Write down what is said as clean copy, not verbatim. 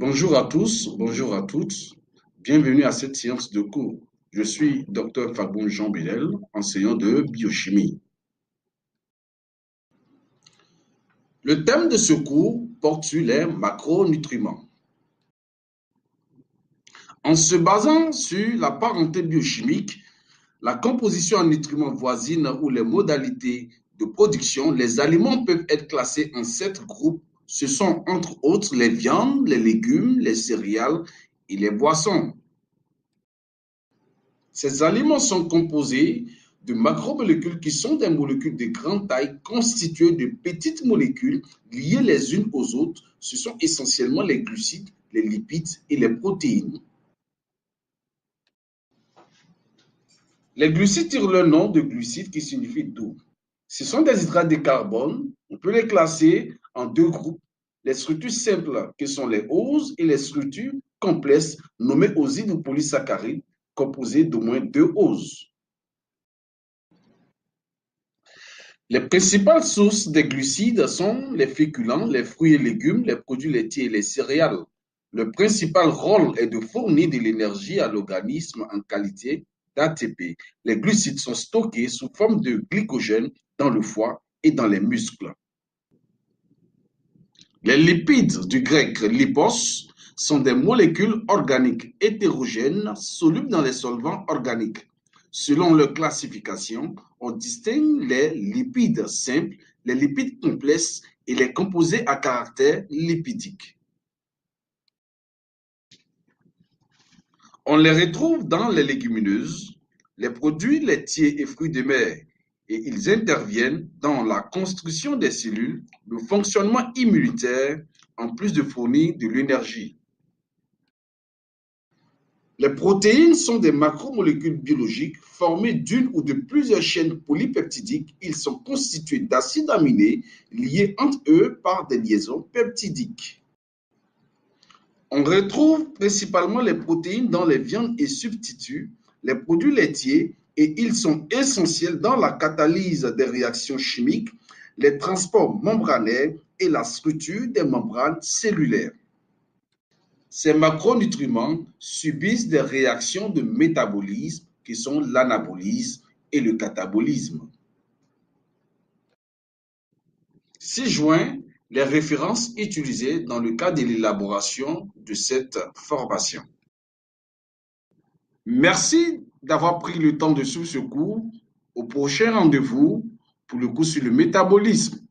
Bonjour à tous, bonjour à toutes. Bienvenue à cette séance de cours. Je suis Dr Fagon Jean Bellel, enseignant de biochimie. Le thème de ce cours porte sur les macronutriments. En se basant sur la parenté biochimique, la composition en nutriments voisine ou les modalités de production, les aliments peuvent être classés en 7 groupes. Ce sont entre autres les viandes, les légumes, les céréales et les boissons. Ces aliments sont composés de macromolécules qui sont des molécules de grande taille constituées de petites molécules liées les unes aux autres. Ce sont essentiellement les glucides, les lipides et les protéines. Les glucides tirent leur nom de glucides qui signifie doux. Ce sont des hydrates de carbone. On peut les classer en 2 groupes. Les structures simples qui sont les oses et les structures complexes nommées osides ou polysaccharides composées d'au moins 2 oses. Les principales sources des glucides sont les féculents, les fruits et légumes, les produits laitiers et les céréales. Le principal rôle est de fournir de l'énergie à l'organisme en qualité d'ATP. Les glucides sont stockés sous forme de glycogène dans le foie et dans les muscles. Les lipides, du grec lipos, sont des molécules organiques hétérogènes solubles dans les solvants organiques. Selon leur classification, on distingue les lipides simples, les lipides complexes et les composés à caractère lipidique. On les retrouve dans les légumineuses, les produits laitiers et fruits de mer, et ils interviennent dans la construction des cellules, le fonctionnement immunitaire, en plus de fournir de l'énergie. Les protéines sont des macromolécules biologiques formées d'une ou de plusieurs chaînes polypeptidiques. Ils sont constitués d'acides aminés liés entre eux par des liaisons peptidiques. On retrouve principalement les protéines dans les viandes et substituts, les produits laitiers, et ils sont essentiels dans la catalyse des réactions chimiques, les transports membranaires et la structure des membranes cellulaires. Ces macronutriments subissent des réactions de métabolisme qui sont l'anabolisme et le catabolisme. Ci-joint les références utilisées dans le cadre de l'élaboration de cette formation. Merci d'avoir pris le temps de suivre ce cours. Au prochain rendez-vous pour le cours sur le métabolisme.